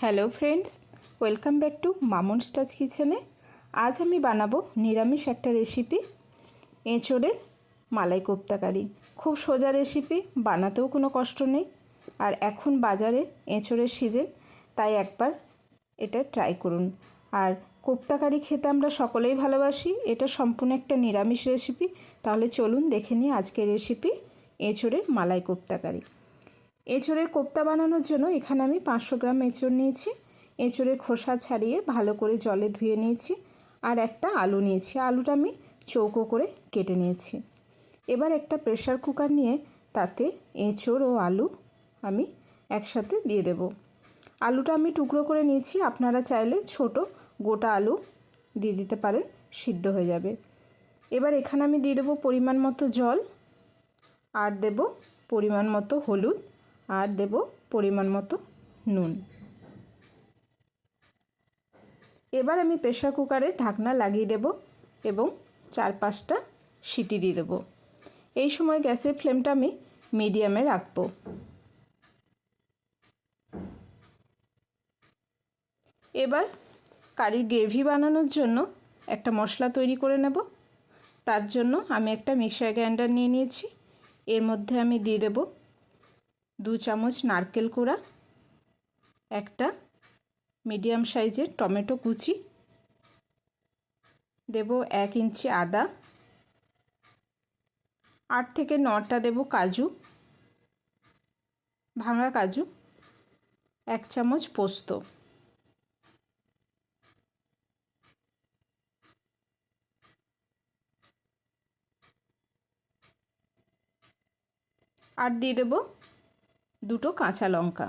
Hello friends, welcome back to Mamun's touch কিচেনে। আজ আমি বানাবো নিরামিষ একটা রেসিপি, এঁচোড়ের মালাই কোপ্তা কারি। খুব সোজা রেসিপি, বানাতেও কোনো কষ্ট নেই। আর এখন বাজারে এঁচোড়ের সিজন, তাই একবার এটা ট্রাই করুন। আর কোপ্তা কারি খেতে আমরা সকলেই ভালোবাসি। এটা সম্পূর্ণ একটা নিরামিষ রেসিপি। তাহলে চলুন দেখে নিই আজকের রেসিপি, এঁচোড়ের মালাই কোপ্তা কারি। এঁচোড়ের কোপ্তা বানানোর জন্য এখানে আমি 500 গ্রাম এঁচোড় নিয়েছি। এঁচোড়ের খোসা ছাড়িয়ে ভালো করে জলে ধুয়ে নিয়েছি। আর একটা আলু নিয়েছি, আলুটা আমি চৌকো করে কেটে নিয়েছি। এবার একটা প্রেসার কুকার নিয়ে তাতে এঁচোড় ও আলু আমি একসাথে দিয়ে দেব। আলুটা আমি টুকরো করে নিয়েছি, আপনারা চাইলে ছোট গোটা আলু দিয়ে দিতে পারেন, সিদ্ধ হয়ে যাবে। এবার এখানে আমি দিয়ে দেবো পরিমাণ মতো জল, আর দেব পরিমাণ মতো হলুদ, আর দেব পরিমাণ মতো নুন। এবার আমি প্রেসার কুকারে ঢাকনা লাগিয়ে দেব এবং 4-5টা সিটি দিয়ে দেব। এই সময় গ্যাসের ফ্লেমটা আমি মিডিয়ামে রাখব। এবার কারির গ্রেভি বানানোর জন্য একটা মশলা তৈরি করে নেব। তার জন্য আমি একটা মিক্সার গ্রাইন্ডার নিয়ে নিয়েছি। এর মধ্যে আমি দিয়ে দেব 2 চামচ নারকেল কোড়া, একটা মিডিয়াম সাইজের টমেটো কুচি, দেব 1 ইঞ্চি আদা, 8 থেকে 9টা দেব কাজু, ভাঙা কাজু, 1 চামচ পোস্ত। আর দিয়ে দেব 2টো কাঁচা লঙ্কা।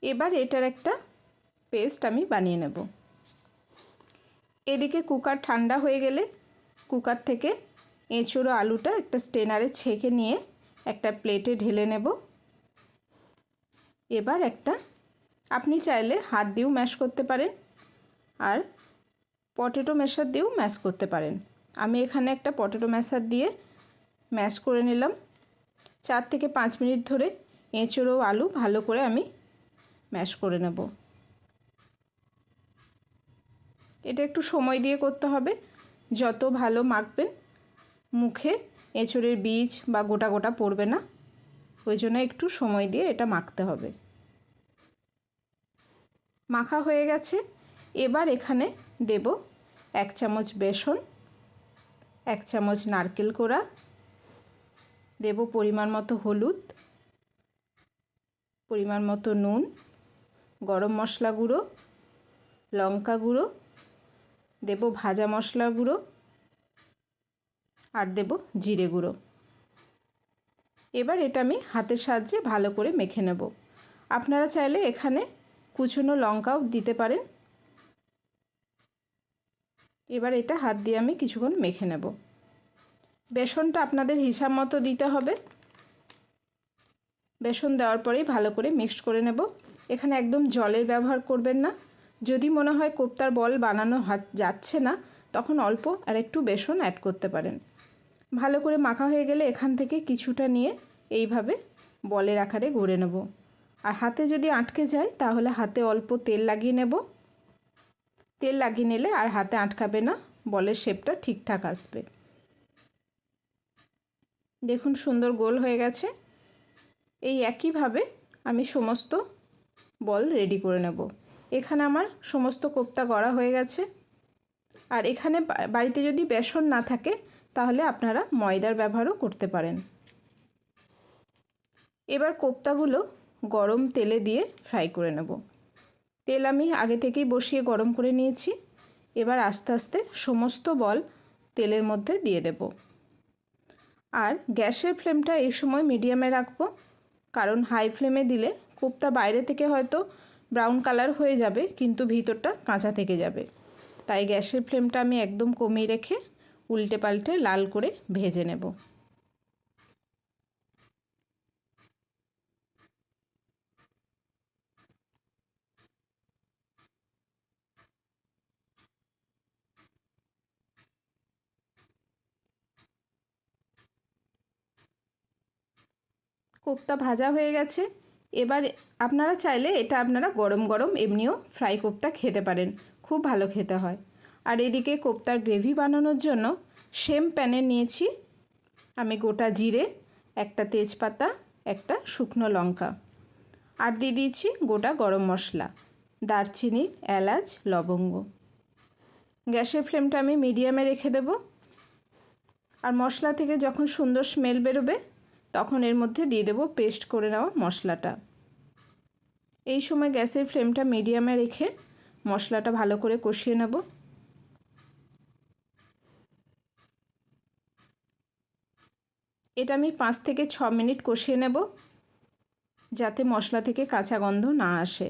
এবার এটার একটা পেস্ট আমি বানিয়ে নেব। এদিকে কুকার ঠান্ডা হয়ে গেলে কুকার থেকে এঁচোড়ো আলুটা একটা স্ট্রেনারে ছেঁকে নিয়ে একটা প্লেটে ঢেলে নেব। এবার আপনি চাইলে হাত দিয়েও ম্যাশ করতে পারেন, আর পটেটো ম্যাশার দিয়েও ম্যাশ করতে পারেন। আমি এখানে একটা পটেটো ম্যাশার দিয়ে ম্যাশ করে নিলাম। 4 থেকে 5 মিনিট ধরে এঁচোড়ো আলু ভালো করে আমি ম্যাশ করে নেব। এটা একটু সময় দিয়ে করতে হবে। যত ভালো মাখবেন মুখে এঁচোড়ের বীজ বা গোটা গোটা পড়বে না, ওই জন্য একটু সময় দিয়ে এটা মাখতে হবে। মাখা হয়ে গেছে। এবার এখানে দেব 1 চামচ বেসন, 1 চামচ নারকেল কোড়া, দেব পরিমাণ মতো হলুদ, পরিমাণ মতো নুন, গরম মশলা গুঁড়ো, লঙ্কা গুঁড়ো, দেব ভাজা মশলা গুঁড়ো, আর দেব জিরে গুঁড়ো। এবার এটা আমি হাতের সাহায্যে ভালো করে মেখে নেব। আপনারা চাইলে এখানে কুচনো লঙ্কাও দিতে পারেন। এবার এটা হাত দিয়ে আমি কিছুক্ষণ মেখে নেব। বেসনটা আপনাদের হিসাব মতো দিতে হবে। বেসন দেওয়ার পরেই ভালো করে মিক্সড করে নেব। এখানে একদম জলের ব্যবহার করবেন না। যদি মনে হয় কোপ্তার বল বানানো যাচ্ছে না, তখন অল্প আর একটু বেসন অ্যাড করতে পারেন। ভালো করে মাখা হয়ে গেলে এখান থেকে কিছুটা নিয়ে এইভাবে বলের আকারে গড়ে নেব। আর হাতে যদি আটকে যায় তাহলে হাতে অল্প তেল লাগিয়ে নেব। তেল লাগিয়ে নিলে আর হাতে আটকাবে না, বলের শেপটা ঠিকঠাক আসবে। দেখুন সুন্দর গোল হয়ে গেছে। এই একইভাবে আমি সমস্ত বল রেডি করে নেব। এখানে আমার সমস্ত কোপ্তা গড়া হয়ে গেছে। আর এখানে বাড়িতে যদি বেসন না থাকে তাহলে আপনারা ময়দার ব্যবহারও করতে পারেন। এবার কোপ্তাগুলো গরম তেলে দিয়ে ফ্রাই করে নেব। তেল আমি আগে থেকেই বসিয়ে গরম করে নিয়েছি। এবার আস্তে আস্তে সমস্ত বল তেলের মধ্যে দিয়ে দেব। আর গ্যাসের ফ্লেমটা এই সময় মিডিয়ামে রাখবো, কারণ হাই ফ্লেমে দিলে কোপ্তা বাইরে থেকে হয়তো ব্রাউন কালার হয়ে যাবে, কিন্তু ভিতরটা কাঁচা থেকে যাবে। তাই গ্যাসের ফ্লেমটা আমি একদম কমিয়ে রেখে উল্টে পাল্টে লাল করে ভেজে নেব। কোপ্তা ভাজা হয়ে গেছে। এবার আপনারা চাইলে এটা আপনারা গরম গরম এমনিও ফ্রাই কোপ্তা খেতে পারেন, খুব ভালো খেতে হয়। আর এদিকে কোপ্তার গ্রেভি বানানোর জন্য সেম প্যানে নিয়েছি আমি গোটা জিরে, একটা তেজপাতা, একটা শুকনো লঙ্কা, আর দিয়ে দিয়েছি গোটা গরম মশলা, দারচিনি, এলাচ, লবঙ্গ। গ্যাসের ফ্লেমটা আমি মিডিয়ামে রেখে দেব। আর মশলা থেকে যখন সুন্দর স্মেল বেরোবে তখন এর মধ্যে দিয়ে দেব পেস্ট করে নেওয়া মশলাটা। এই সময় গ্যাসের ফ্লেমটা মিডিয়ামে রেখে মশলাটা ভালো করে কষিয়ে নেব। এটা আমি 5 থেকে 6 মিনিট কষিয়ে নেব, যাতে মশলা থেকে কাঁচা গন্ধ না আসে।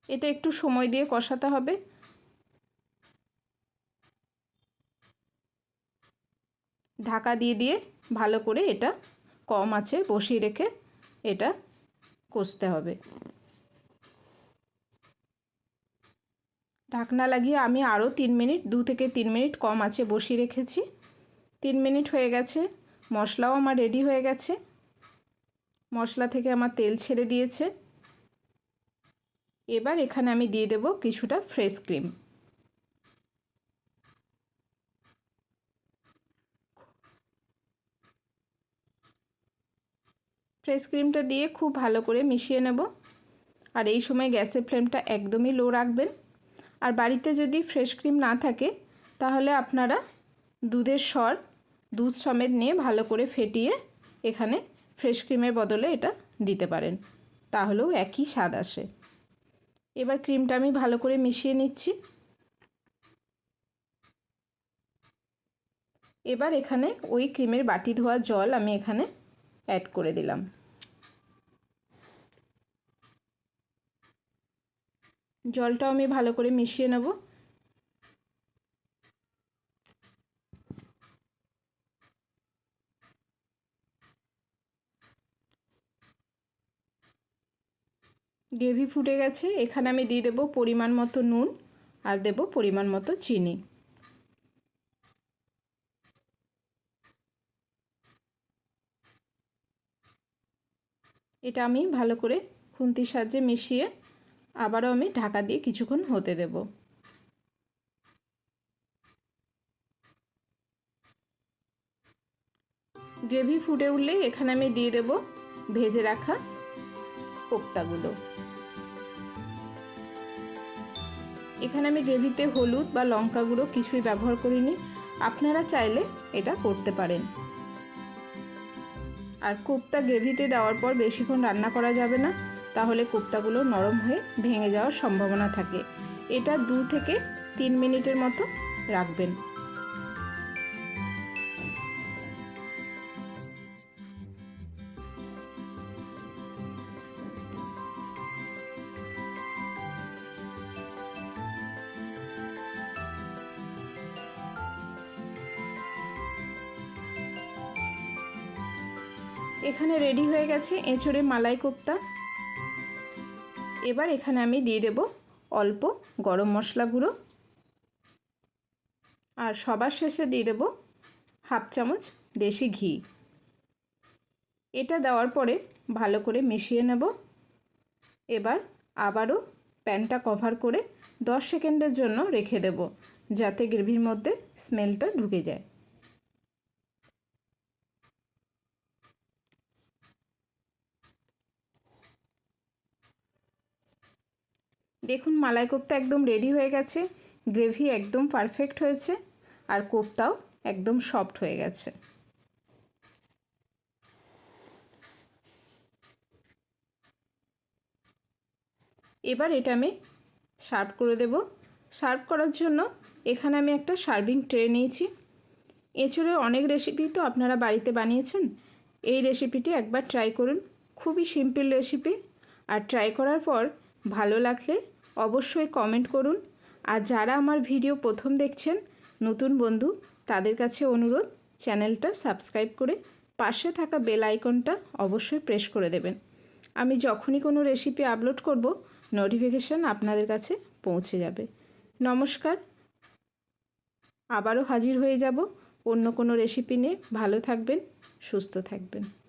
এটা একটু সময় দিয়ে কষাতে হবে। ঢাকা দিয়ে দিয়ে ভালো করে এটা কম আঁচে বসিয়ে রেখে এটা কষতে হবে। ঢাকনা লাগিয়ে আমি আরও 2 থেকে 3 মিনিট কম আঁচে বসিয়ে রেখেছি। 3 মিনিট হয়ে গেছে, মশলাও আমার রেডি হয়ে গেছে। মশলা থেকে আমার তেল ছেড়ে দিয়েছে। এবার এখানে আমি দিয়ে দেব কিছুটা ফ্রেশ ক্রিম। ফ্রেশ ক্রিমটা দিয়ে খুব ভালো করে মিশিয়ে নেব। আর এই সময় গ্যাসের ফ্লেমটা একদমই লো রাখবেন। আর বাড়িতে যদি ফ্রেশ ক্রিম না থাকে তাহলে আপনারা দুধের সর, দুধ সমেত নিয়ে ভালো করে ফেটিয়ে এখানে ফ্রেশ ক্রিমের বদলে এটা দিতে পারেন, তাহলেও একই স্বাদ আসে। এবার ক্রিমটা আমি ভালো করে মিশিয়ে নিচ্ছি। এবার এখানে ওই ক্রিমের বাটি ধোয়া জল আমি এখানে অ্যাড করে দিলাম। জলটাও আমি ভালো করে মিশিয়ে নেব। গ্রেভি ফুটে গেছে, এখানে আমি দিয়ে দেব পরিমাণ মতো নুন আর দেব পরিমাণ মতো চিনি। এটা আমি ভালো করে খুন্তির সাহায্যে মিশিয়ে আবারও আমি ঢাকা দিয়ে কিছুক্ষণ হতে দেব। গ্রেভি ফুটে উঠলেই এখানে আমি দিয়ে দেব ভেজে রাখা কোপ্তাগুলো। এখানে আমি গ্রেভিতে হলুদ বা লঙ্কা গুঁড়ো কিছুই ব্যবহার করিনি, আপনারা চাইলে এটা করতে পারেন। আর কোপ্তা গ্রেভিতে দেওয়ার পর বেশিক্ষণ রান্না করা যাবে না, তাহলে কোপ্তাগুলো নরম হয়ে ভেঙে যাওয়ার সম্ভাবনা থাকে। এটা 2 থেকে 3 মিনিটের মতো রাখবেন। এখানে রেডি হয়ে গেছে এঁচোড়ে মালাই কোপ্তা। এবার এখানে আমি দিয়ে দেব অল্প গরম মশলা গুঁড়ো, আর সবার শেষে দিয়ে দেব 1/2 চামচ দেশি ঘি। এটা দেওয়ার পরে ভালো করে মিশিয়ে নেব। এবার আবারও প্যানটা কভার করে 10 সেকেন্ডের জন্য রেখে দেব, যাতে গ্রেভির মধ্যে স্মেলটা ঢুকে যায়। দেখুন মালাই কোপ্তা একদম রেডি হয়ে গেছে, গ্রেভি একদম পারফেক্ট হয়েছে আর কোপ্তাও একদম সফট হয়ে গেছে। এবার এটা আমি সার্ভ করে দেব। সার্ভ করার জন্য এখানে আমি একটা সার্ভিং ট্রে নিয়েছি। এঁচোড়ের অনেক রেসিপি তো আপনারা বাড়িতে বানিয়েছেন, এই রেসিপিটি একবার ট্রাই করুন, খুবই সিম্পল রেসিপি। আর ট্রাই করার পর ভালো লাগলে অবশ্যই কমেন্ট করুন। আর যারা আমার ভিডিও প্রথম দেখছেন, নতুন বন্ধু, তাদের কাছে অনুরোধ চ্যানেলটা সাবস্ক্রাইব করে পাশে থাকা বেল আইকনটা অবশ্যই প্রেস করে দেবেন। আমি যখনই কোনো রেসিপি আপলোড করব নোটিফিকেশান আপনাদের কাছে পৌঁছে যাবে। নমস্কার, আবারও হাজির হয়ে যাব অন্য কোনো রেসিপি নিয়ে। ভালো থাকবেন, সুস্থ থাকবেন।